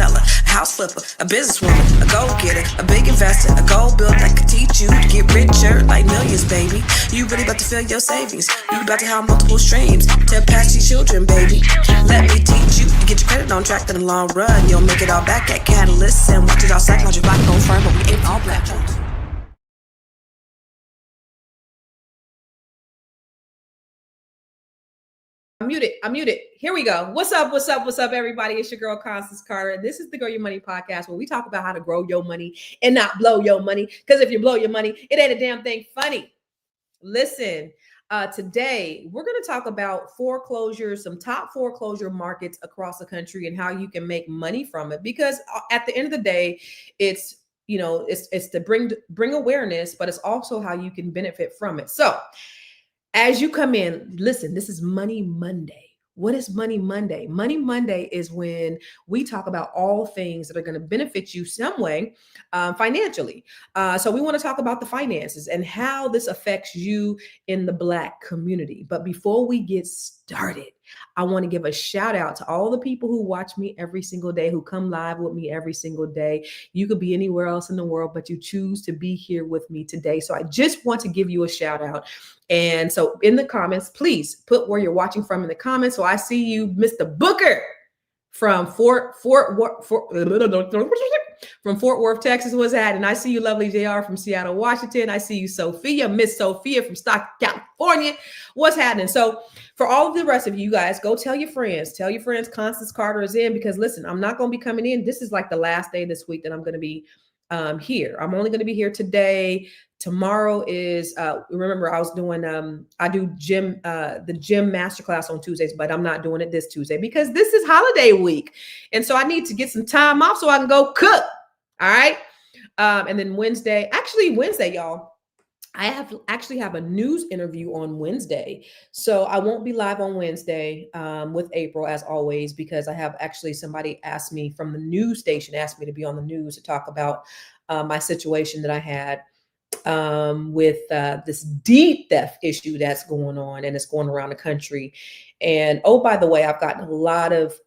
seller, a house flipper, a businesswoman, a go-getter, a big investor, a gold builder that could teach you to get richer like millions, baby. You really about to fill your savings. You about to have multiple streams to pass your children, baby. Let me teach you to get your credit on track in the long run. You'll make it all back at Catalyst and watch it all psychological black on firm, but we ain't all black. I'm muted. Here we go. What's up, everybody? It's your girl, Constance Carter. This is the Grow Your Money podcast where we talk about how to grow your money and not blow your money. Because if you blow your money, it ain't a damn thing funny. Listen, today we're going to talk about foreclosures, some top foreclosure markets across the country and how you can make money from it. Because at the end of the day, it's to bring awareness, but it's also how you can benefit from it. So as you come in, listen, this is Money Monday. What is Money Monday? Money Monday is when we talk about all things that are going to benefit you some way financially. So we want to talk about the finances and how this affects you in the Black community. But before we get started, I want to give a shout out to all the people who watch me every single day, who come live with me every single day. You could be anywhere else in the world, but you choose to be here with me today. So I just want to give you a shout out. And so in the comments, please put where you're watching from in the comments. So I see you, Mr. Booker from Fort Worth, Texas was that. And I see you, lovely JR from Seattle, Washington. I see you, Sophia, Miss Sophia from Stockton, California. What's happening? So for all of the rest of you guys, go tell your friends Constance Carter is in, because listen, I'm not going to be coming in. This is like the last day this week that I'm going to be here. I'm only going to be here today. Tomorrow is remember I was doing I do the gym masterclass on Tuesdays, but I'm not doing it this Tuesday because this is holiday week, and so I need to get some time off so I can go cook. All right, and then Wednesday, y'all, I have a news interview on Wednesday, so I won't be live on Wednesday with April as always, because I have actually somebody asked me from the news station, asked me to be on the news to talk about my situation that I had with this deed theft issue that's going on, and it's going around the country. And oh, by the way, I've gotten a lot of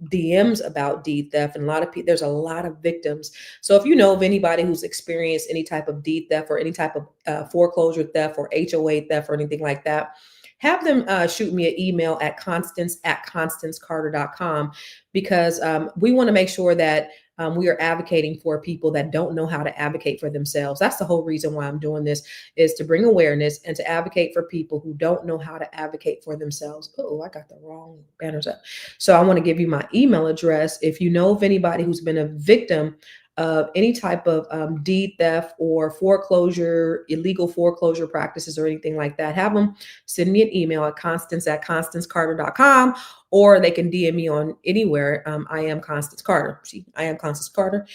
DMs about deed theft, and there's a lot of victims. So if you know of anybody who's experienced any type of deed theft or any type of foreclosure theft or HOA theft or anything like that, have them shoot me an email at constance@constancecarter.com, because we want to make sure that we are advocating for people that don't know how to advocate for themselves. That's the whole reason why I'm doing this, is to bring awareness and to advocate for people who don't know how to advocate for themselves. Oh, I got the wrong banners up. So I want to give you my email address. If you know of anybody who's been a victim of any type of deed theft or foreclosure, illegal foreclosure practices or anything like that, have them send me an email at constance@constancecarter.com, or they can DM me on anywhere. I am Constance Carter. See, I am Constance Carter.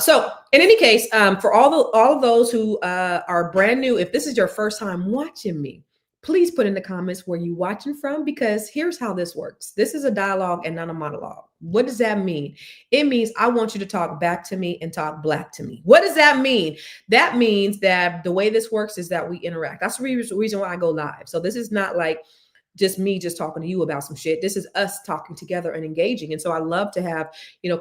So in any case, for all of those who are brand new, if this is your first time watching me, please put in the comments where you're watching from, because here's how this works. This is a dialogue and not a monologue. What does that mean? It means I want you to talk back to me and talk Black to me. What does that mean? That means that the way this works is that we interact. That's the reason why I go live. So this is not like just me just talking to you about some shit. This is us talking together and engaging. And so I love to have,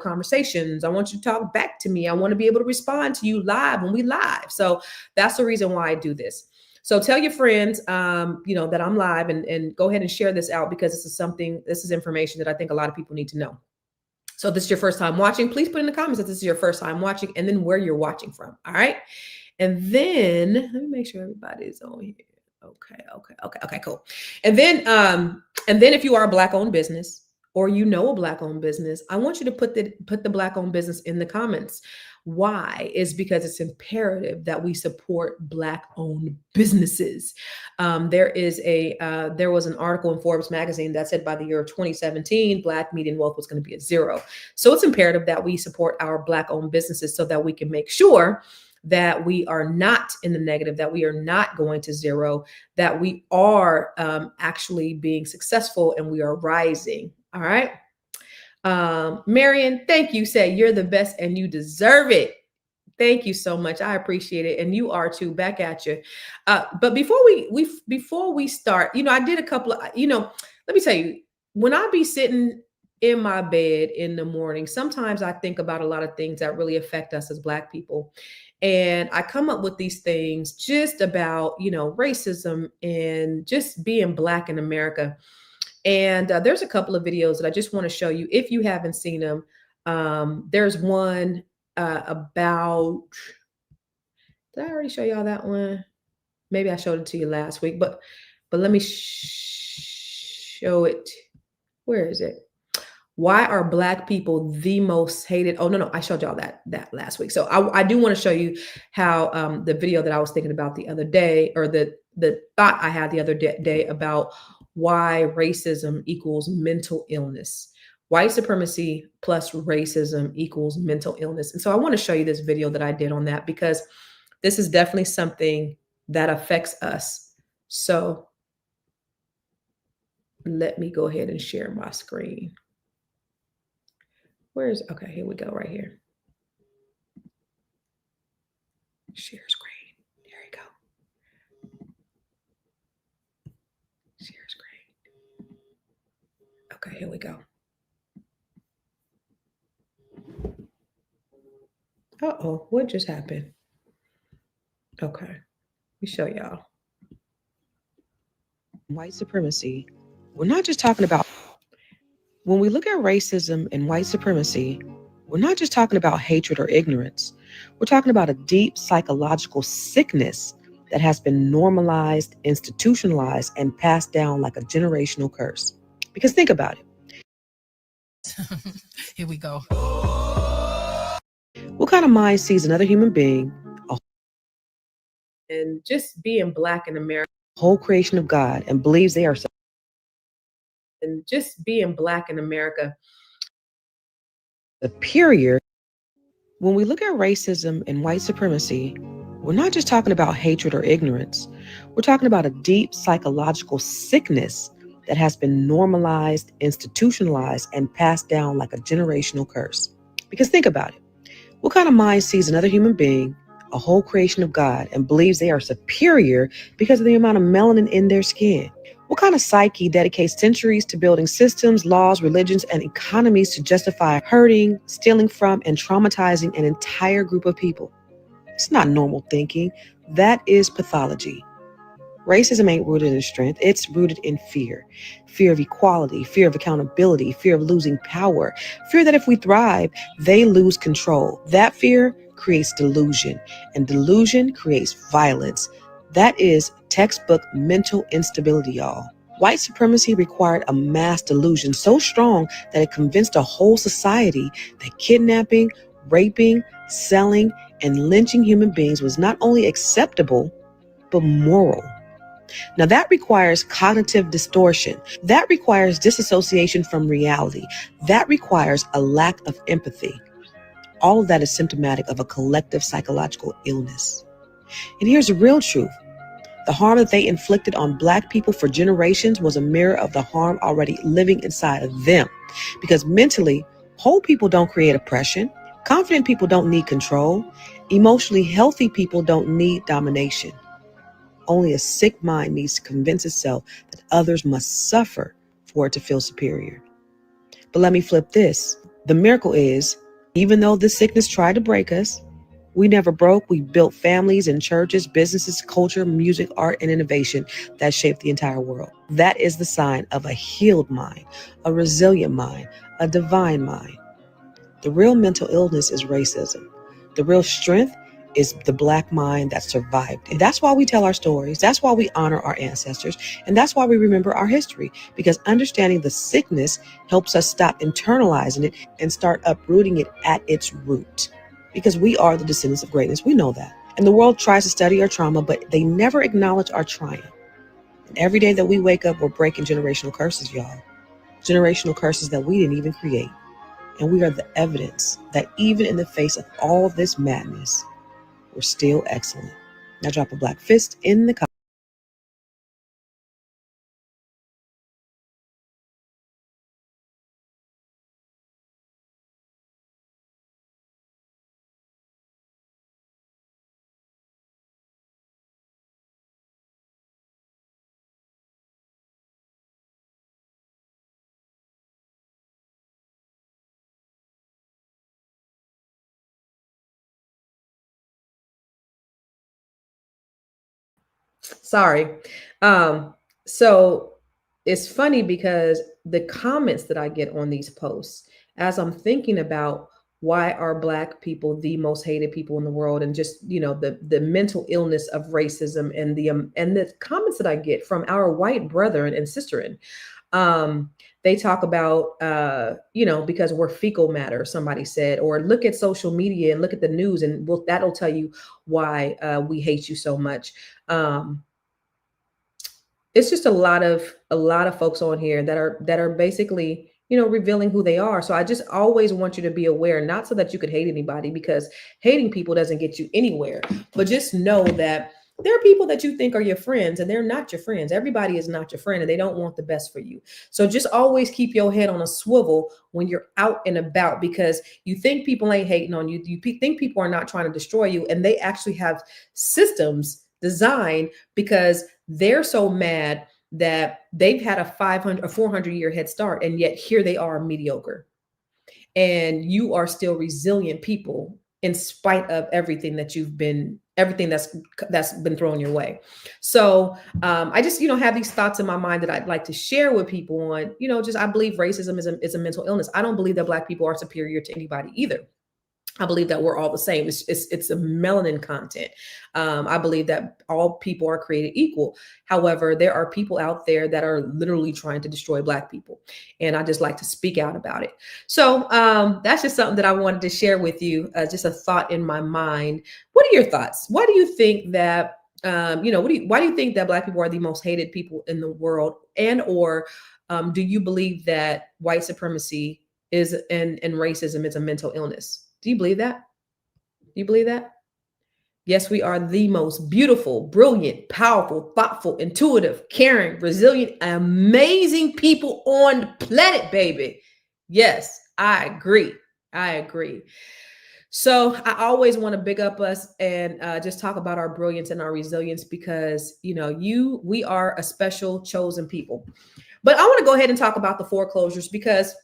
conversations. I want you to talk back to me. I want to be able to respond to you live when we live. So that's the reason why I do this. So tell your friends, that I'm live, and go ahead and share this out, because this is information that I think a lot of people need to know. So if this is your first time watching, please put in the comments that this is your first time watching, and then where you're watching from. All right. And then let me make sure everybody's on here. Okay, cool. And then if you are a Black-owned business, or a Black-owned business, I want you to put the Black-owned business in the comments. Why? Is because it's imperative that we support Black-owned businesses. There was an article in Forbes magazine that said by the year of 2017, Black median wealth was going to be at 0. So it's imperative that we support our Black-owned businesses so that we can make sure that we are not in the negative, that we are not going to 0, that we are actually being successful and we are rising. All right. Marion, thank you. Say you're the best and you deserve it. Thank you so much. I appreciate it. And you are too. Back at you. But before we start, I did a couple of, let me tell you, when I be sitting in my bed in the morning, sometimes I think about a lot of things that really affect us as Black people. And I come up with these things just about, racism and just being Black in America. And there's a couple of videos that I just want to show you if you haven't seen them. There's one about, did I already show y'all that one? Maybe I showed it to you last week, but let me show it. Where is it? Why are Black people the most hated? Oh, no, I showed y'all that last week. So I do want to show you how the video that I was thinking about the other day, or the thought I had the other day about why racism equals mental illness. White supremacy plus racism equals mental illness. And so I want to show you this video that I did on that, because this is definitely something that affects us. So let me go ahead and share my screen. Okay, here we go, right here. Share screen. There we go. Share screen. Okay, here we go. Uh-oh, what just happened? Okay, let me show y'all. White supremacy. We're not just talking about, when we look at racism and white supremacy, we're not just talking about hatred or ignorance. We're talking about a deep psychological sickness that has been normalized, institutionalized, and passed down like a generational curse. Because think about it. Here we go. What kind of mind sees another human being, and just being Black in America, whole creation of God, and believes they are, and just being Black in America, superior? When we look at racism and white supremacy, we're not just talking about hatred or ignorance. We're talking about a deep psychological sickness that has been normalized, institutionalized, and passed down like a generational curse. Because think about it. What kind of mind sees another human being, a whole creation of God, and believes they are superior because of the amount of melanin in their skin? What kind of psyche dedicates centuries to building systems, laws, religions, and economies to justify hurting, stealing from, and traumatizing an entire group of people? It's not normal thinking. That is pathology. Racism ain't rooted in strength. It's rooted in fear. Fear of equality, fear of accountability, fear of losing power, fear that if we thrive, they lose control. That fear creates delusion, and delusion creates violence. That is textbook mental instability, y'all. White supremacy required a mass delusion so strong that it convinced a whole society that kidnapping, raping, selling, and lynching human beings was not only acceptable, but moral. Now, that requires cognitive distortion. That requires disassociation from reality. That requires a lack of empathy. All of that is symptomatic of a collective psychological illness. And here's the real truth. The harm that they inflicted on Black people for generations was a mirror of the harm already living inside of them. Because mentally, whole people don't create oppression. Confident people don't need control. Emotionally healthy people don't need domination. Only a sick mind needs to convince itself that others must suffer for it to feel superior. But let me flip this. The miracle is, even though this sickness tried to break us, we never broke. We built families and churches, businesses, culture, music, art, and innovation that shaped the entire world. That is the sign of a healed mind, a resilient mind, a divine mind. The real mental illness is racism. The real strength is the Black mind that survived. And that's why we tell our stories. That's why we honor our ancestors. And that's why we remember our history, because understanding the sickness helps us stop internalizing it and start uprooting it at its root. Because we are the descendants of greatness. We know that. And the world tries to study our trauma, but they never acknowledge our triumph. And every day that we wake up, we're breaking generational curses, y'all. Generational curses that we didn't even create. And we are the evidence that even in the face of all this madness, we're still excellent. Now drop a Black fist in the comments. Sorry. Um, so it's funny because the comments that I get on these posts, as I'm thinking about why are Black people the most hated people in the world, and just the mental illness of racism, and the comments that I get from our white brethren and sisterin, um, they talk about because we're fecal matter, somebody said, or look at social media and look at the news, and that'll tell you why we hate you so much. Um, it's just a lot of folks on here that are basically revealing who they are. So I just always want you to be aware, not so that you could hate anybody, because hating people doesn't get you anywhere, but just know that there are people that you think are your friends, and they're not your friends. Everybody is not your friend, and they don't want the best for you. So just always keep your head on a swivel when you're out and about, because you think people ain't hating on you. Think people are not trying to destroy you, and they actually have systems designed, because they're so mad that they've had a 500 or 400-year head start, and yet here they are mediocre, and you are still resilient people in spite of everything that's been thrown your way. So I just have these thoughts in my mind that I'd like to share with people on, just, I believe racism is a mental illness. I don't believe that Black people are superior to anybody either. I believe that we're all the same. It's a melanin content. I believe that all people are created equal. However, there are people out there that are literally trying to destroy Black people, and I just like to speak out about it. So that's just something that I wanted to share with you. Just a thought in my mind. What are your thoughts? Why do you think that? Why do you think that Black people are the most hated people in the world, or do you believe that white supremacy and racism is a mental illness? Do you believe that? Do you believe that? Yes, we are the most beautiful, brilliant, powerful, thoughtful, intuitive, caring, resilient, amazing people on the planet, baby. Yes, I agree. I agree. So I always want to big up us and just talk about our brilliance and our resilience, because we are a special chosen people. But I want to go ahead and talk about the foreclosures, because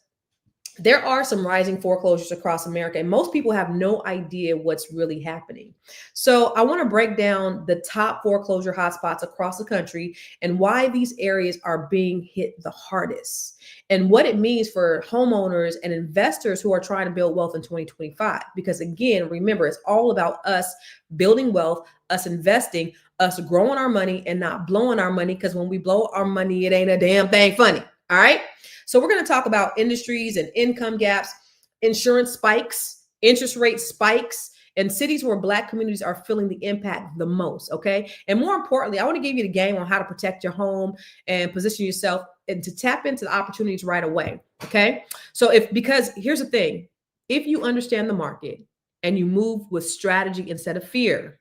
there are some rising foreclosures across America, and most people have no idea what's really happening. So I want to break down the top foreclosure hotspots across the country, and why these areas are being hit the hardest, and what it means for homeowners and investors who are trying to build wealth in 2025. Because again, remember, it's all about us building wealth, us investing, us growing our money, and not blowing our money, because when we blow our money, it ain't a damn thing funny. All right. So we're going to talk about industries and income gaps, insurance spikes, interest rate spikes, and cities where Black communities are feeling the impact the most. Okay. And more importantly, I want to give you the game on how to protect your home and position yourself and to tap into the opportunities right away. Okay. So because here's the thing, if you understand the market and you move with strategy instead of fear,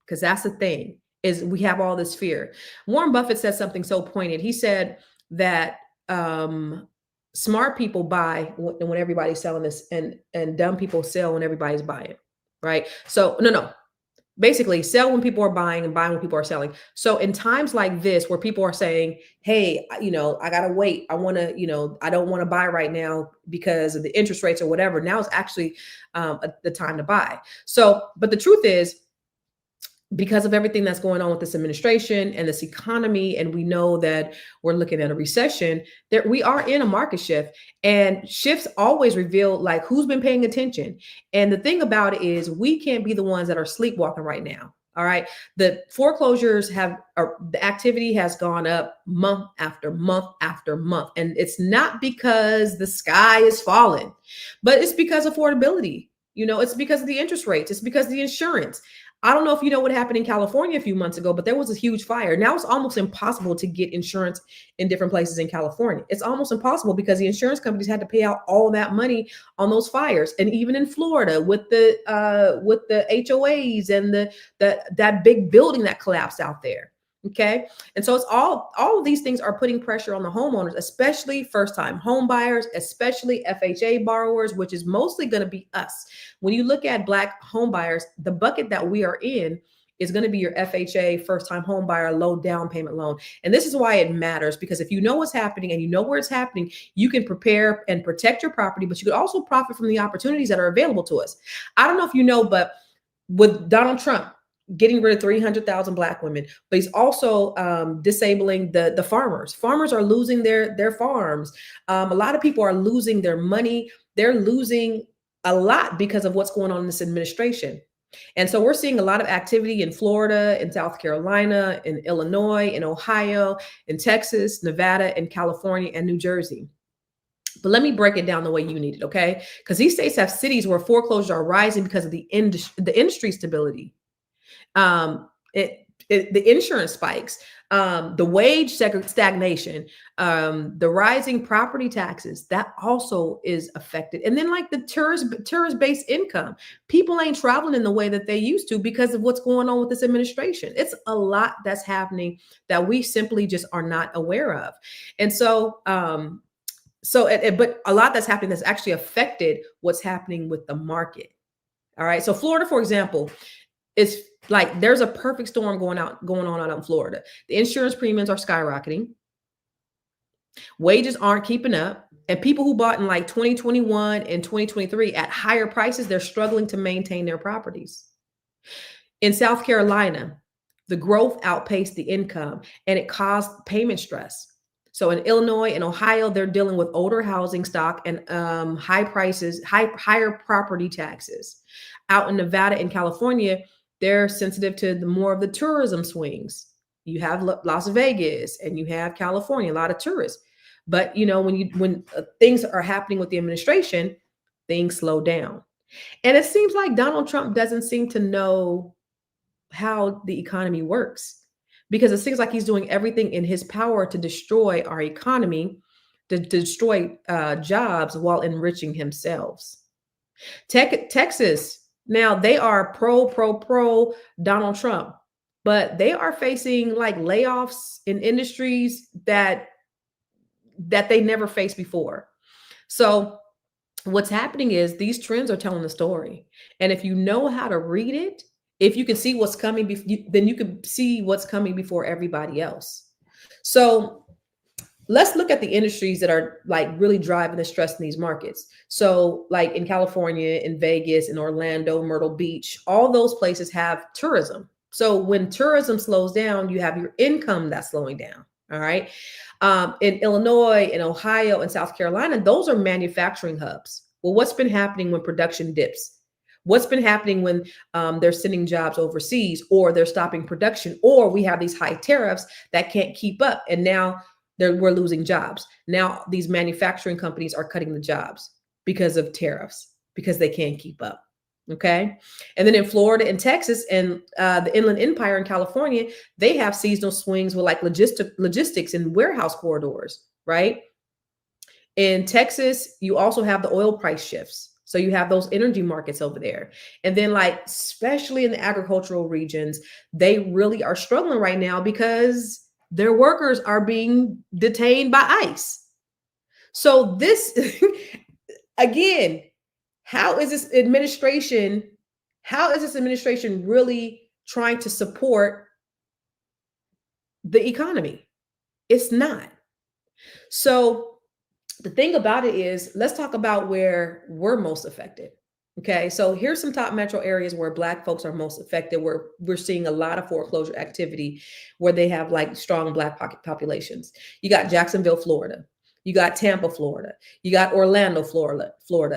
because that's the thing, is we have all this fear. Warren Buffett said something so poignant. He said that smart people buy when everybody's selling this, and dumb people sell when everybody's buying, right? So no, basically sell when people are buying and buy when people are selling. So in times like this, where people are saying, hey, I gotta wait, I want to, I don't want to buy right now because of the interest rates or whatever, now is actually the time to buy. So, but the truth is, because of everything that's going on with this administration and this economy, and we know that we're looking at a recession, that we are in a market shift, and shifts always reveal like who's been paying attention. And the thing about it is, we can't be the ones that are sleepwalking right now. All right. The foreclosures the activity has gone up month after month after month. And it's not because the sky is falling, but it's because of affordability. It's because of the interest rates. It's because of the insurance. I don't know if you know what happened in California a few months ago, but there was a huge fire. Now it's almost impossible to get insurance in different places in California. It's almost impossible because the insurance companies had to pay out all that money on those fires. And even in Florida with the HOAs and that big building that collapsed out there. Okay. And so it's all of these things are putting pressure on the homeowners, especially first-time home buyers, especially FHA borrowers, which is mostly going to be us. When you look at Black home buyers, the bucket that we are in is going to be your FHA, first-time home buyer, low down payment loan. And this is why it matters, because if you know what's happening and you know where it's happening, you can prepare and protect your property, but you could also profit from the opportunities that are available to us. I don't know if you know, but with Donald Trump, getting rid of 300,000 Black women, but he's also disabling the farmers. Farmers are losing their farms. A lot of people are losing their money. They're losing a lot because of what's going on in this administration. And so we're seeing a lot of activity in Florida, in South Carolina, in Illinois, in Ohio, in Texas, Nevada, and California, and New Jersey. But let me break it down the way you need it, okay? Because these states have cities where foreclosures are rising because of the industry stability. The insurance spikes, the wage stagnation, the rising property taxes, that also is affected. And then like the tourist-based income, people ain't traveling in the way that they used to because of what's going on with this administration. It's a lot that's happening that we simply just are not aware of. And so, but a lot that's happening that's actually affected what's happening with the market. All right. So Florida, for example, it's like there's a perfect storm going on out in Florida. The insurance premiums are skyrocketing. Wages aren't keeping up. And people who bought in like 2021 and 2023 at higher prices, they're struggling to maintain their properties. In South Carolina, the growth outpaced the income and it caused payment stress. So in Illinois and Ohio, they're dealing with older housing stock and high prices, higher property taxes. Out in Nevada and California, they're sensitive to more of the tourism swings. You have Las Vegas and you have California, a lot of tourists. But you know, when things are happening with the administration, things slow down. And it seems like Donald Trump doesn't seem to know how the economy works, because it seems like he's doing everything in his power to destroy our economy, to destroy jobs while enriching himself. Texas, now they are pro Donald Trump, but they are facing like layoffs in industries that they never faced before. So what's happening is these trends are telling the story. And if you know how to read it, if you can see what's coming, then you can see what's coming before everybody else. So let's look at the industries that are like really driving the stress in these markets. So like in California, in Vegas, in Orlando, Myrtle Beach, all those places have tourism. So when tourism slows down, you have your income that's slowing down. All right. In Illinois, in Ohio, and South Carolina, those are manufacturing hubs. Well, what's been happening when production dips? What's been happening when they're sending jobs overseas, or they're stopping production, or we have these high tariffs that can't keep up, and now we're losing jobs. Now these manufacturing companies are cutting the jobs because of tariffs, because they can't keep up. Okay. And then in Florida and Texas and the Inland Empire in California, they have seasonal swings with like logistics and warehouse corridors, right? In Texas, you also have the oil price shifts. So you have those energy markets over there. And then like, especially in the agricultural regions, they really are struggling right now because their workers are being detained by ICE. So this, again, how is this administration really trying to support the economy? It's not. So the thing about it is, let's talk about where we're most affected. Okay, so here's some top metro areas where Black folks are most affected, where we're seeing a lot of foreclosure activity, where they have like strong Black populations. You got Jacksonville, Florida. You got Tampa, Florida. You got Orlando, Florida.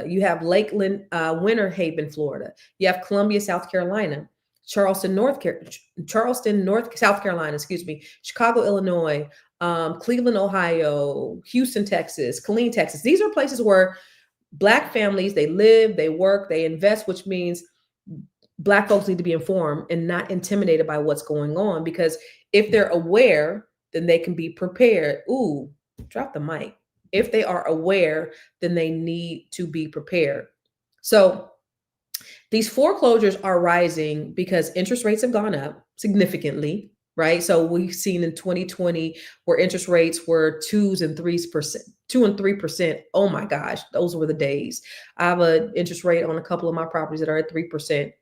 You have Lakeland, Winter Haven, Florida. You have Columbia, South Carolina. Charleston, South Carolina, Chicago, Illinois, Cleveland, Ohio, Houston, Texas, Killeen, Texas. These are places where Black families, they live, they work, they invest, which means Black folks need to be informed and not intimidated by what's going on, because if they're aware, then they can be prepared. Ooh, drop the mic. If they are aware, then they need to be prepared. So these foreclosures are rising because interest rates have gone up significantly, right? So we've seen in 2020 where interest rates were 2 and 3%. Oh my gosh, those were the days. I have an interest rate on a couple of my properties that are at 3%,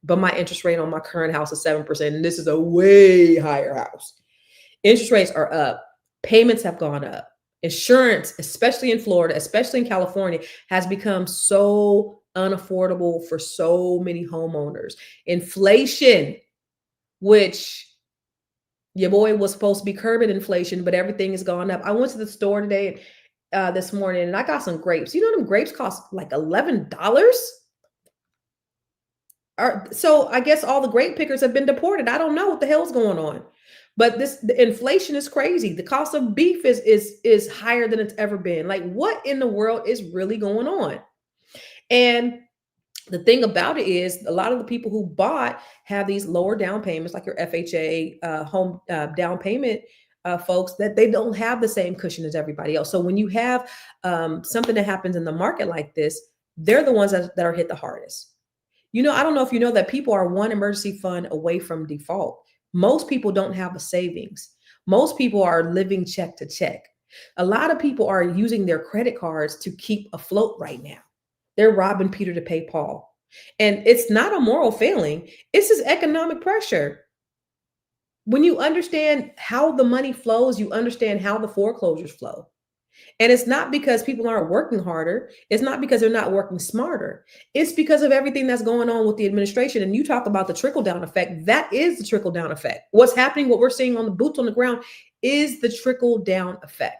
but my interest rate on my current house is 7%. And this is a way higher house. Interest rates are up. Payments have gone up. Insurance, especially in Florida, especially in California, has become so unaffordable for so many homeowners. Inflation which your boy was supposed to be curbing inflation, but everything has gone up. I went to the store today, this morning, and I got some grapes. You know, them grapes cost like $11. So I guess all the grape pickers have been deported. I don't know what the hell's going on, but the inflation is crazy. The cost of beef is higher than it's ever been. Like, what in the world is really going on? And the thing about it is, a lot of the people who bought have these lower down payments, like your FHA home down payment folks, that they don't have the same cushion as everybody else. So when you have something that happens in the market like this, they're the ones that are hit the hardest. You know, I don't know if you know that people are one emergency fund away from default. Most people don't have a savings. Most people are living check to check. A lot of people are using their credit cards to keep afloat right now. They're robbing Peter to pay Paul. And it's not a moral failing. It's just economic pressure. When you understand how the money flows, you understand how the foreclosures flow. And it's not because people aren't working harder. It's not because they're not working smarter. It's because of everything that's going on with the administration. And you talk about the trickle down effect. That is the trickle down effect. What's happening, what we're seeing on the boots on the ground is the trickle down effect.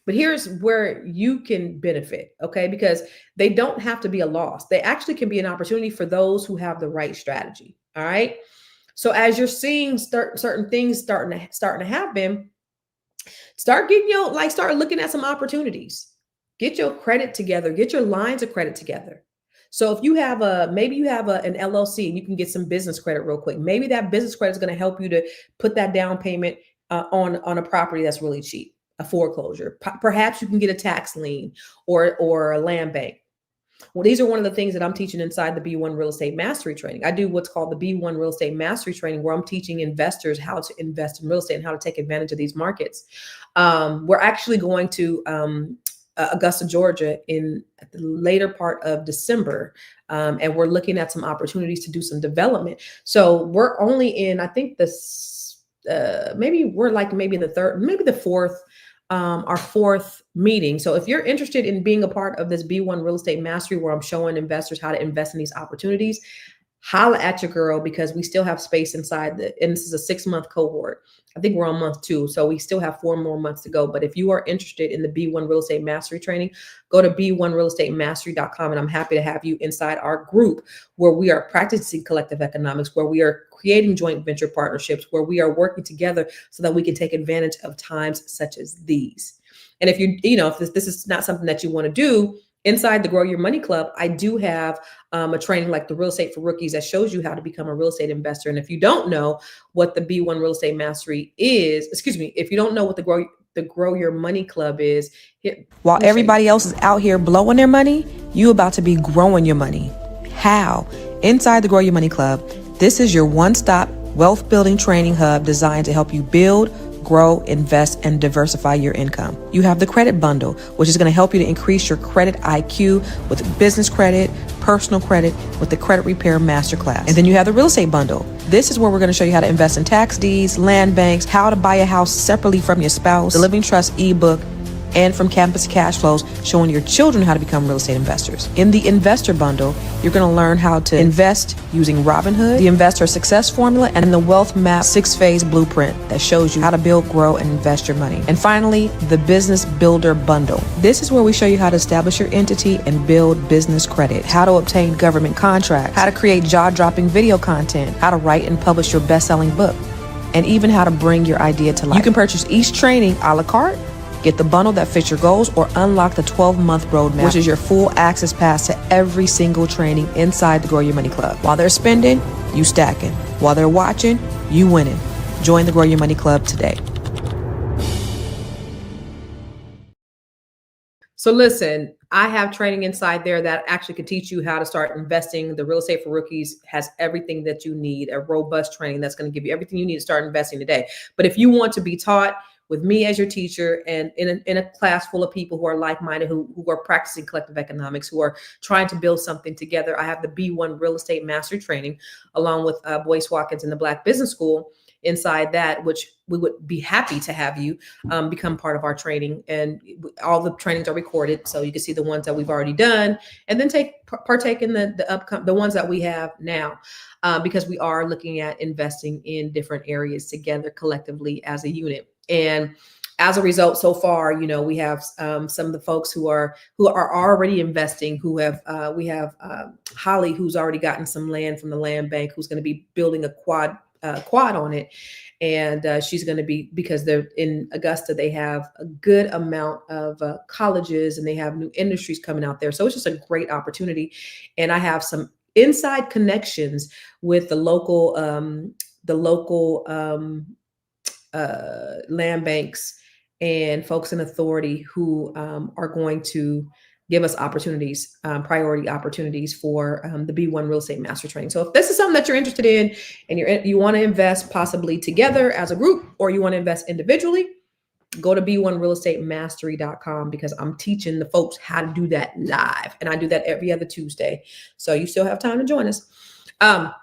But here's where you can benefit, okay? Because they don't have to be a loss. They actually can be an opportunity for those who have the right strategy, all right? So as you're seeing certain things starting to happen, start looking at some opportunities. Get your credit together, get your lines of credit together. So if you have maybe you have an LLC and you can get some business credit real quick. Maybe that business credit is going to help you to put that down payment on a property that's really cheap, a foreclosure. Perhaps you can get a tax lien or a land bank. Well, these are one of the things that I'm teaching inside the B1 Real Estate Mastery Training. I do what's called the B1 Real Estate Mastery Training, where I'm teaching investors how to invest in real estate and how to take advantage of these markets. We're actually going to Augusta, Georgia at the later part of December. And we're looking at some opportunities to do some development. So we're only in, I think maybe we're like maybe in the third, maybe the fourth, our fourth meeting. So if you're interested in being a part of this B1 Real Estate Mastery, where I'm showing investors how to invest in these opportunities, holla at your girl, because we still have space inside and this is a 6-month cohort. I think we're on month 2, so we still have 4 more months to go. But if you are interested in the B1 Real Estate Mastery Training, go to b1realestatemastry.com, and I'm happy to have you inside our group, where we are practicing collective economics, where we are creating joint venture partnerships, where we are working together so that we can take advantage of times such as these. And if if this is not something that you want to do, inside the Grow Your Money Club, I do have a training like the Real Estate for Rookies that shows you how to become a real estate investor. And if you don't know what the B1 Real Estate Mastery is, if you don't know what the Grow Your Money Club is, while everybody else is out here blowing their money, you about to be growing your money. How? Inside the Grow Your Money Club, this is your one-stop wealth building training hub designed to help you build, grow, invest, and diversify your income. You have the credit bundle, which is going to help you to increase your credit IQ with business credit, personal credit, with the credit repair masterclass. And then you have the real estate bundle. This is where we're going to show you how to invest in tax deeds, land banks, how to buy a house separately from your spouse, the Living Trust ebook, and from Campus Cash Flows, showing your children how to become real estate investors. In the investor bundle, you're going to learn how to invest using Robinhood, the Investor Success Formula, and the Wealth Map 6-phase blueprint that shows you how to build, grow, and invest your money. And finally, the Business Builder bundle. This is where we show you how to establish your entity and build business credit, how to obtain government contracts, how to create jaw-dropping video content, how to write and publish your best-selling book, and even how to bring your idea to life. You can purchase each training a la carte, get the bundle that fits your goals, or unlock the 12-month roadmap, which is your full access pass to every single training inside the Grow Your Money Club. While they're spending, you stacking. While they're watching, you winning. Join the Grow Your Money Club today. So listen, I have training inside there that actually can teach you how to start investing. The Real Estate for Rookies has everything that you need, a robust training that's going to give you everything you need to start investing today. But if you want to be taught with me as your teacher and in a class full of people who are like-minded, who are practicing collective economics, who are trying to build something together, I have the B1 Real Estate Mastery Training along with Boyce Watkins and the Black Business School. inside that, which we would be happy to have you become part of our training. And all the trainings are recorded, so you can see the ones that we've already done, and then partake in the ones that we have now, because we are looking at investing in different areas together collectively as a unit. And as a result, so far, we have some of the folks who are already investing. We have Holly, who's already gotten some land from the land bank, who's going to be building a quad on it, and she's going to be, because they're in Augusta, they have a good amount of colleges, and they have new industries coming out there. So it's just a great opportunity, and I have some inside connections with the local land banks and folks in authority who are going to give us opportunities, priority opportunities for the B1 Real Estate Master Training. So if this is something that you're interested in, and you want to invest possibly together as a group, or you want to invest individually, go to b1realestatemmastery.com, because I'm teaching the folks how to do that live, and I do that every other Tuesday. So you still have time to join us. But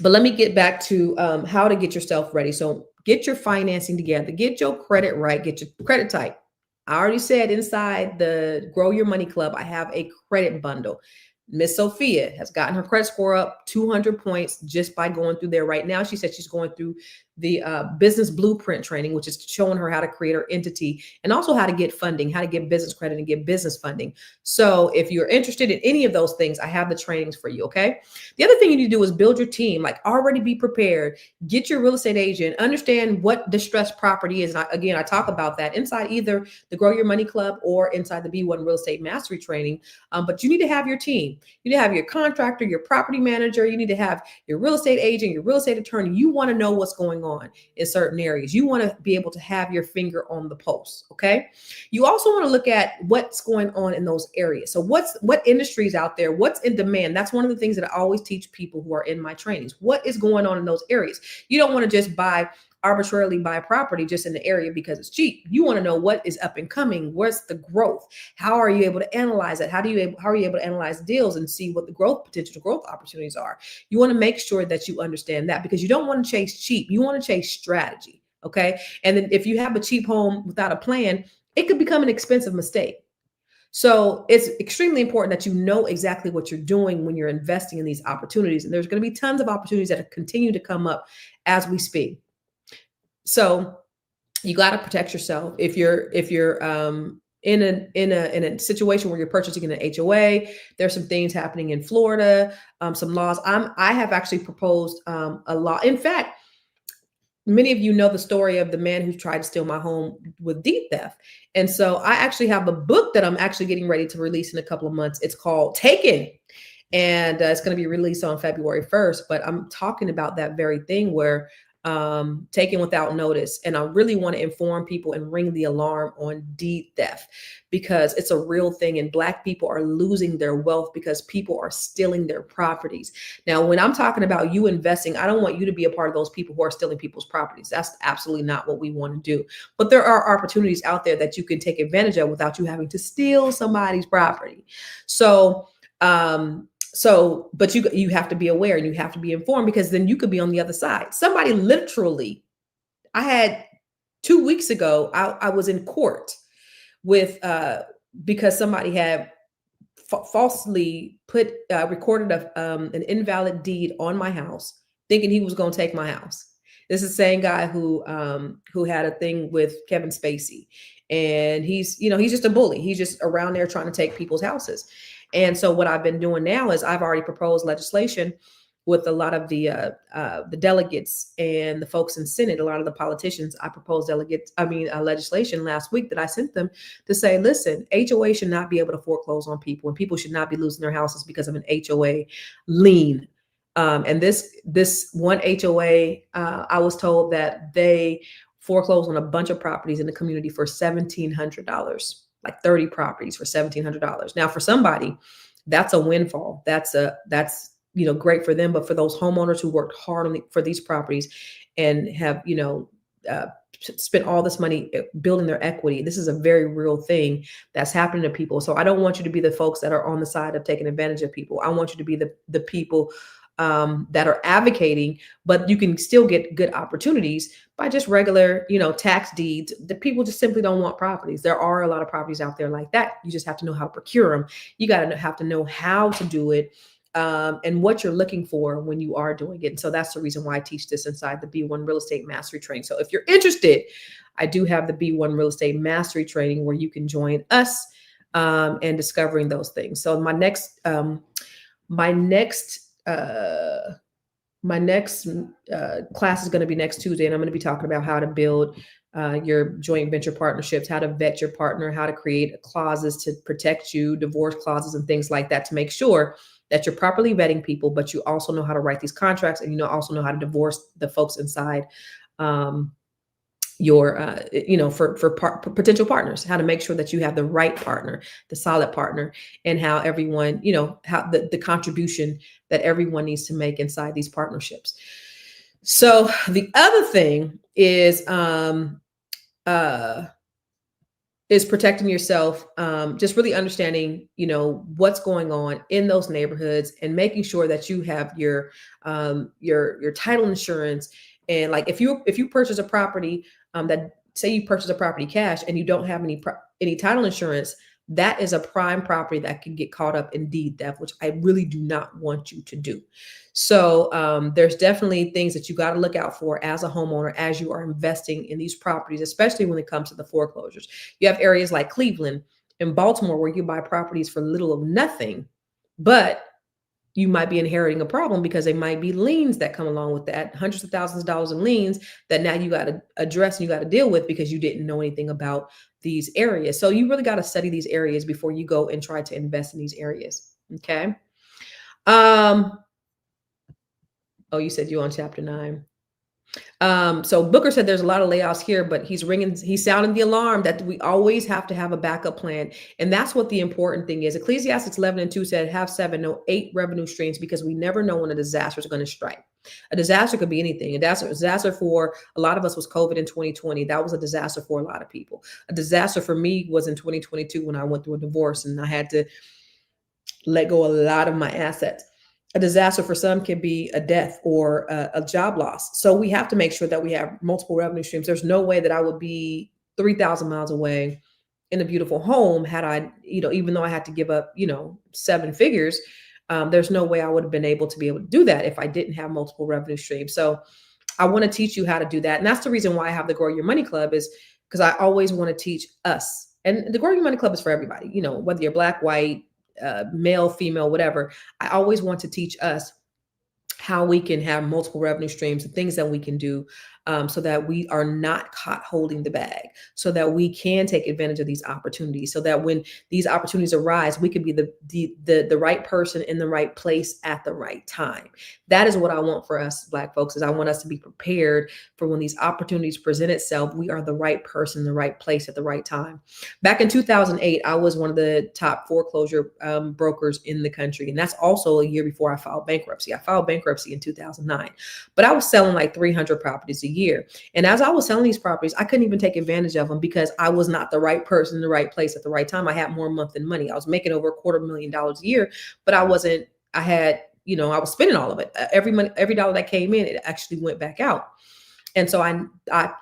let me get back to how to get yourself ready. So get your financing together, get your credit right, get your credit tight. I already said inside the Grow Your Money Club, I have a credit bundle. Miss Sophia has gotten her credit score up 200 points just by going through there right now. She said she's going through the business blueprint training, which is showing her how to create her entity, and also how to get funding, how to get business credit and get business funding. So if you're interested in any of those things, I have the trainings for you. Okay. The other thing you need to do is build your team, like already be prepared, get your real estate agent, understand what distressed property is. And I talk about that inside either the Grow Your Money Club or inside the B1 Real Estate Mastery Training. But you need to have your team. You need to have your contractor, your property manager. You need to have your real estate agent, your real estate attorney. You want to know what's going on in certain areas. You want to be able to have your finger on the pulse. Okay. You also want to look at what's going on in those areas. So what industries out there, what's in demand? That's one of the things that I always teach people who are in my trainings. What is going on in those areas? You don't want to just arbitrarily buy property just in the area because it's cheap. You want to know what is up and coming. What's the growth? How are you able to analyze it? How are you able to analyze deals and see what the potential growth opportunities are? You want to make sure that you understand that, because you don't want to chase cheap. You want to chase strategy. Okay. And then if you have a cheap home without a plan, it could become an expensive mistake. So it's extremely important that you know exactly what you're doing when you're investing in these opportunities. And there's going to be tons of opportunities that continue to come up as we speak. So you got to protect yourself. If you're in a situation where you're purchasing an HOA, there's some things happening in Florida, some laws. I have actually proposed a law. In fact, many of you know the story of the man who tried to steal my home with deed theft. And so I actually have a book that I'm actually getting ready to release in a couple of months. It's called Taken. And it's going to be released on February 1st. But I'm talking about that very thing where taken without notice. And I really want to inform people and ring the alarm on deed theft, because it's a real thing. And Black people are losing their wealth because people are stealing their properties. Now, when I'm talking about you investing, I don't want you to be a part of those people who are stealing people's properties. That's absolutely not what we want to do. But there are opportunities out there that you can take advantage of without you having to steal somebody's property. But you have to be aware and you have to be informed, because then you could be on the other side. Somebody literally, I had 2 weeks ago, I was in court with, because somebody had falsely recorded an invalid deed on my house, thinking he was going to take my house. This is the same guy who had a thing with Kevin Spacey, and he's just a bully. He's just around there trying to take people's houses. And so what I've been doing now is I've already proposed legislation with a lot of the delegates and the folks in Senate, a lot of the politicians. I proposed legislation last week that I sent them to say, listen, HOA should not be able to foreclose on people, and people should not be losing their houses because of an HOA lien. And this one HOA, I was told that they foreclosed on a bunch of properties in the community for $1,700. Like 30 properties for $1,700. Now, for somebody, that's a windfall. That's great for them. But for those homeowners who worked hard for these properties and have, spent all this money building their equity, this is a very real thing that's happening to people. So I don't want you to be the folks that are on the side of taking advantage of people. I want you to be the people that are advocating, but you can still get good opportunities by just regular, tax deeds. The people just simply don't want properties. There are a lot of properties out there like that. You just have to know how to procure them. You got to have to know how to do it, and what you're looking for when you are doing it. And so that's the reason why I teach this inside the B1 Real Estate Mastery Training. So if you're interested, I do have the B1 Real Estate Mastery Training where you can join us and discovering those things. So my next class is going to be next Tuesday, and I'm going to be talking about how to build your joint venture partnerships, how to vet your partner, how to create clauses to protect you, divorce clauses and things like that, to make sure that you're properly vetting people, but you also know how to write these contracts, and also know how to divorce the folks inside your for potential partners, how to make sure that you have the right partner, the solid partner, and how everyone, how the contribution that everyone needs to make inside these partnerships. So the other thing is protecting yourself, just really understanding, what's going on in those neighborhoods, and making sure that you have your title insurance. And like if you purchase a property, that say you purchase a property cash and you don't have any title insurance, that is a prime property that can get caught up in deed theft, which I really do not want you to do. So there's definitely things that you got to look out for as a homeowner as you are investing in these properties, especially when it comes to the foreclosures. You have areas like Cleveland and Baltimore where you buy properties for little of nothing, but you might be inheriting a problem because they might be liens that come along with that, hundreds of thousands of dollars in liens that now you got to address and you got to deal with because you didn't know anything about these areas. So you really got to study these areas before you go and try to invest in these areas. Okay. Oh, you said you're on chapter 9. So Booker said there's a lot of layoffs here, but he's sounding the alarm that we always have to have a backup plan. And that's what the important thing is. Ecclesiastes 11:2 said, have 7, no 8 revenue streams, because we never know when a disaster is going to strike. A disaster could be anything. A disaster for a lot of us was COVID in 2020. That was a disaster for a lot of people. A disaster for me was in 2022 when I went through a divorce and I had to let go of a lot of my assets. A disaster for some can be a death or a job loss. So we have to make sure that we have multiple revenue streams. There's no way that I would be 3,000 miles away in a beautiful home had I, even though I had to give up, 7 figures, there's no way I would have been able to do that if I didn't have multiple revenue streams. So I want to teach you how to do that. And that's the reason why I have the Grow Your Money Club, is because I always want to teach us. And the Grow Your Money Club is for everybody, whether you're black, white, male, female, whatever. I always want to teach us how we can have multiple revenue streams and things that we can do so that we are not caught holding the bag, so that we can take advantage of these opportunities, so that when these opportunities arise, we can be the right person in the right place at the right time. That is what I want for us Black folks, is I want us to be prepared for when these opportunities present itself. We are the right person in the right place at the right time. Back in 2008, I was one of the top foreclosure brokers in the country. And that's also a year before I filed bankruptcy. I filed bankruptcy in 2009, but I was selling like 300 properties a year. And as I was selling these properties, I couldn't even take advantage of them because I was not the right person in the right place at the right time. I had more month than money. I was making over $250,000 a year, but I was spending all of it. Every dollar that came in, it actually went back out. And so I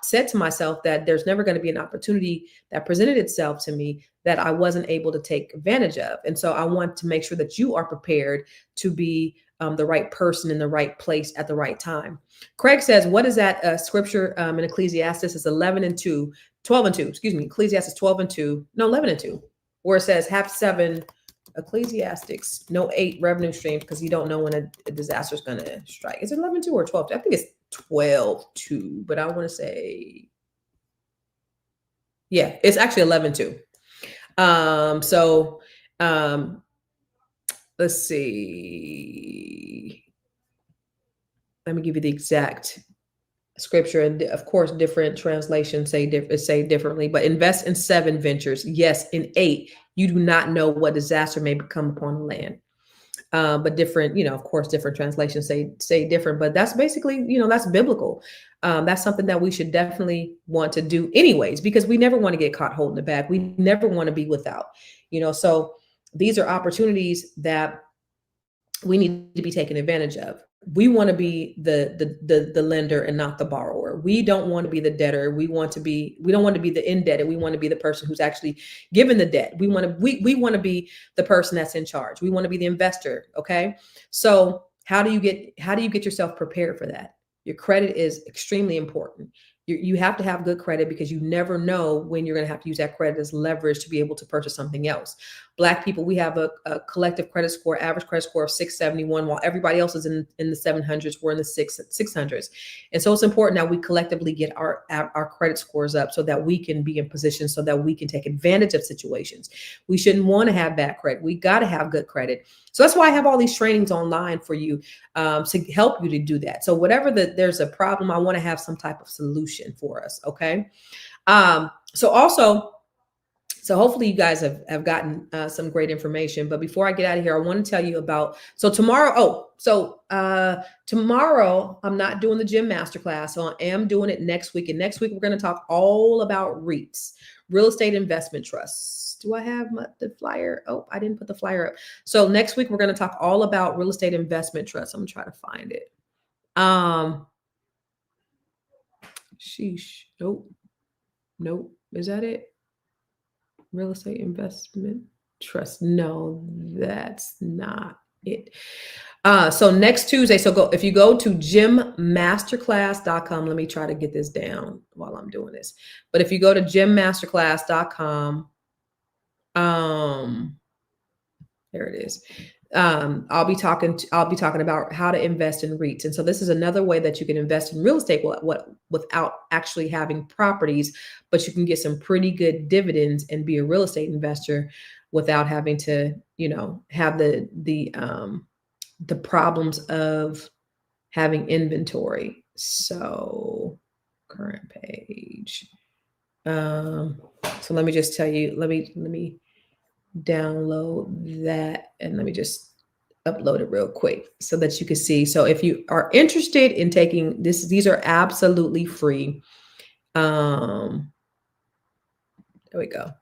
said to myself that there's never going to be an opportunity that presented itself to me that I wasn't able to take advantage of. And so I want to make sure that you are prepared to be the right person in the right place at the right time. Craig says, what is that scripture in Ecclesiastes? It's 12:2, Ecclesiastes 12:2, no, 11:2, where it says have 7, Ecclesiastics, no 8 revenue streams, because you don't know when a disaster is going to strike. Is it 11:2 or 12:2? I think it's 12:2, but I want to say, yeah, it's actually 11:2. Let's see. Let me give you the exact scripture. And of course, different translations say differently, but invest in 7 ventures. Yes, in 8, you do not know what disaster may come upon the land. But different, of course, different translations say different, but that's basically, that's biblical. That's something that we should definitely want to do anyways, because we never want to get caught holding the bag. We never want to be without, so these are opportunities that we need to be taken advantage of. We want to be the lender and not the borrower. We don't want to be the debtor. We don't want to be the indebted. We want to be the person who's actually given the debt. We want to be the person that's in charge. We want to be the investor. Okay. So how do you get yourself prepared for that? Your credit is extremely important. You have to have good credit because you never know when you're going to have to use that credit as leverage to be able to purchase something else. Black people, we have a collective credit score, average credit score of 671, while everybody else is in the 700s. We're in the 600s. And so it's important that we collectively get our credit scores up so that we can be in position so that we can take advantage of situations. We shouldn't want to have bad credit. We got to have good credit. So that's why I have all these trainings online for you to help you to do that. So whatever there's a problem, I want to have some type of solution for us. Okay. So hopefully you guys have gotten some great information. But before I get out of here, I want to tell you about, tomorrow I'm not doing the gym masterclass. So I am doing it next week. And next week, we're going to talk all about REITs, real estate investment trusts. Do I have the flyer? Oh, I didn't put the flyer up. So next week, we're going to talk all about real estate investment trusts. I'm going to try to find it. Sheesh. Nope. Is that it? Real estate investment trust. No, that's not it. So next Tuesday, if you go to gymmasterclass.com, let me try to get this down while I'm doing this. But if you go to gymmasterclass.com, there it is. I'll be talking about how to invest in REITs. And so this is another way that you can invest in real estate without actually having properties, but you can get some pretty good dividends and be a real estate investor without having to, have the problems of having inventory. So current page. So let me just tell you, let me download that and let me just upload it real quick so that you can see. So if you are interested in taking this, these are absolutely free. There we go.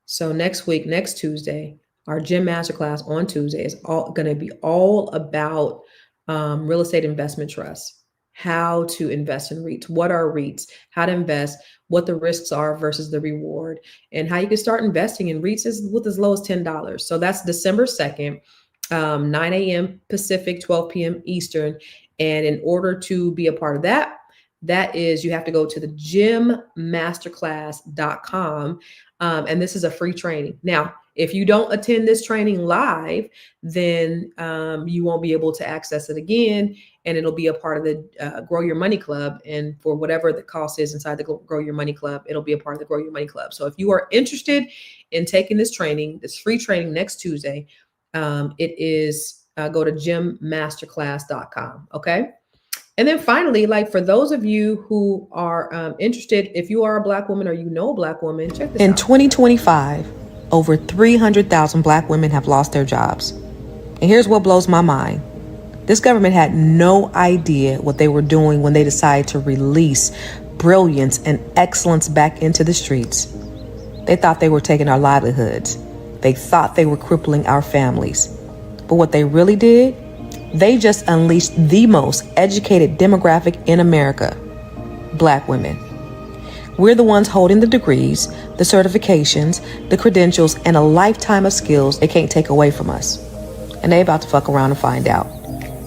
So next week, next Tuesday, our gym masterclass on Tuesday is going to be all about real estate investment trusts. How to invest in REITs, what are REITs, how to invest, what the risks are versus the reward, and how you can start investing in REITs with as low as $10. So that's December 2nd, 9 a.m. Pacific, 12 p.m. Eastern. And in order to be a part of that is you have to go to the gymmasterclass.com. And this is a free training. Now, if you don't attend this training live, then you won't be able to access it again. And it'll be a part of the Grow Your Money Club. And for whatever the cost is inside the Grow Your Money Club, it'll be a part of the Grow Your Money Club. So if you are interested in taking this training, this free training next Tuesday, it is go to gymmasterclass.com. Okay. And then finally, like for those of you who are interested, if you are a Black woman or you know a Black woman, check this out. In 2025, over 300,000 Black women have lost their jobs. And here's what blows my mind. This government had no idea what they were doing when they decided to release brilliance and excellence back into the streets. They thought they were taking our livelihoods. They thought they were crippling our families. But what they really did, they just unleashed the most educated demographic in America, Black women. We're the ones holding the degrees, the certifications, the credentials, and a lifetime of skills they can't take away from us. And they about to fuck around and find out.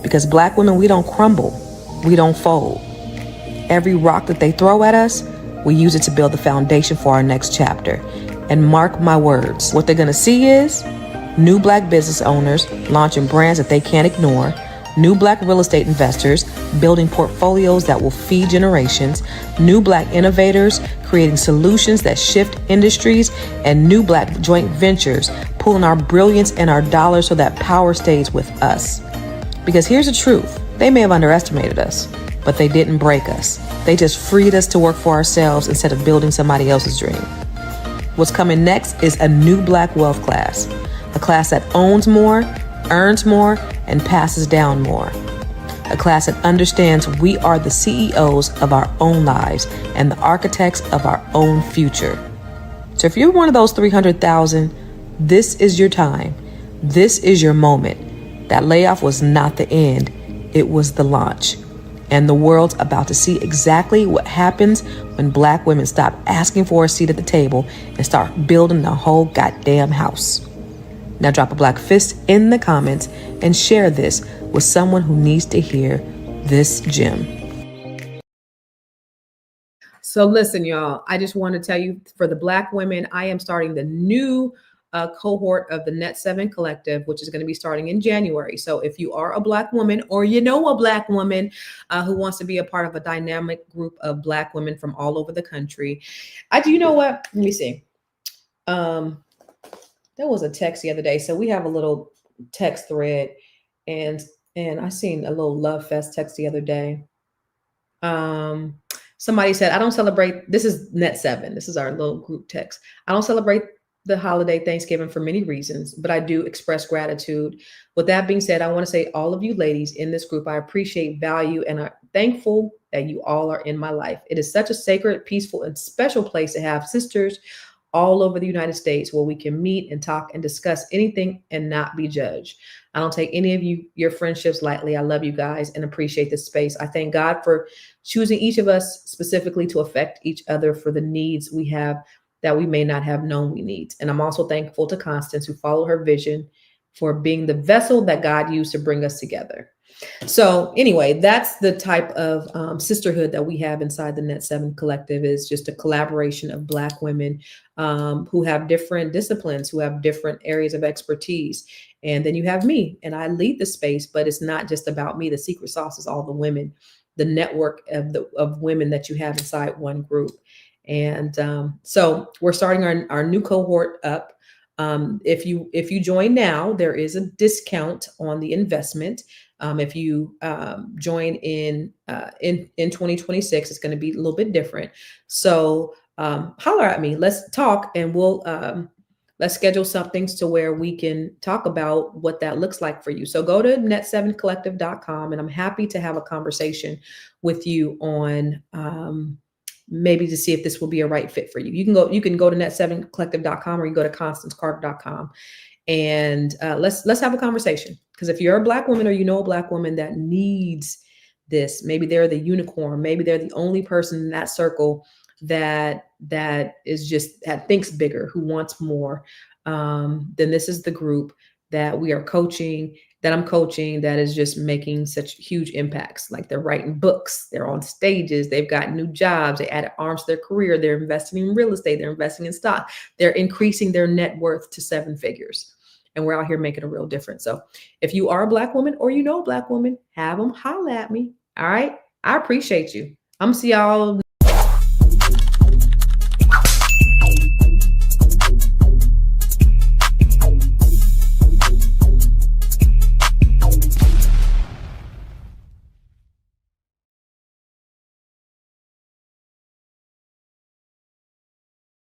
Because Black women, we don't crumble. We don't fold. Every rock that they throw at us, we use it to build the foundation for our next chapter. And mark my words, what they're going to see is new Black business owners launching brands that they can't ignore, new Black real estate investors building portfolios that will feed generations, new Black innovators creating solutions that shift industries, and new Black joint ventures pulling our brilliance and our dollars so that power stays with us. Because here's the truth, they may have underestimated us, but they didn't break us. They just freed us to work for ourselves instead of building somebody else's dream. What's coming next is a new Black wealth class, a class that owns more, earns more, and passes down more. A class that understands we are the CEOs of our own lives and the architects of our own future. So if you're one of those 300,000, this is your time. This is your moment. That layoff was not the end, it was the launch. And the world's about to see exactly what happens when Black women stop asking for a seat at the table and start building the whole goddamn house. Now drop a Black fist in the comments and share this with someone who needs to hear this gem. So listen, y'all, I just want to tell you, for the Black women, I am starting the new cohort of the Net 7 Collective, which is going to be starting in January. So if you are a Black woman, or you know a Black woman who wants to be a part of a dynamic group of Black women from all over the country, you know what? Let me see. There was a text the other day. So we have a little text thread, and I seen a little love fest text the other day. Somebody said, I don't celebrate. This is Net 7. This is our little group text. I don't celebrate the holiday Thanksgiving for many reasons, but I do express gratitude. With that being said, I want to say, all of you ladies in this group, I appreciate, value, and I'm thankful that you all are in my life. It is such a sacred, peaceful, and special place to have sisters all over the United States where we can meet and talk and discuss anything and not be judged. I don't take any of your friendships lightly. I love you guys and appreciate this space. I thank God for choosing each of us specifically to affect each other for the needs we have that we may not have known we need. And I'm also thankful to Constance, who followed her vision, for being the vessel that God used to bring us together. So anyway, that's the type of sisterhood that we have inside the Net 7 Collective, is just a collaboration of Black women who have different disciplines, who have different areas of expertise. And then you have me, and I lead the space, but it's not just about me. The secret sauce is all the women, the network of women that you have inside one group. And so we're starting our new cohort up. If you join now, there is a discount on the investment. If you join in 2026, it's going to be a little bit different. So holler at me. Let's talk, and let's schedule something to where we can talk about what that looks like for you. So go to net7collective.com, and I'm happy to have a conversation with you on maybe to see if this will be a right fit for you. You can go to net7collective.com, or you can go to constancecarter.com, and let's have a conversation. Because if you're a Black woman, or you know a Black woman that needs this, maybe they're the unicorn, maybe they're the only person in that circle that is just, that thinks bigger, who wants more, then this is the group that we are coaching, that I'm coaching, that is just making such huge impacts. Like, they're writing books, they're on stages, they've got new jobs, they added arms to their career, they're investing in real estate, they're investing in stock, they're increasing their net worth to 7 figures. And we're out here making a real difference. So if you are a Black woman, or you know a Black woman, have them holla at me. All right. I appreciate you. I'm gonna see y'all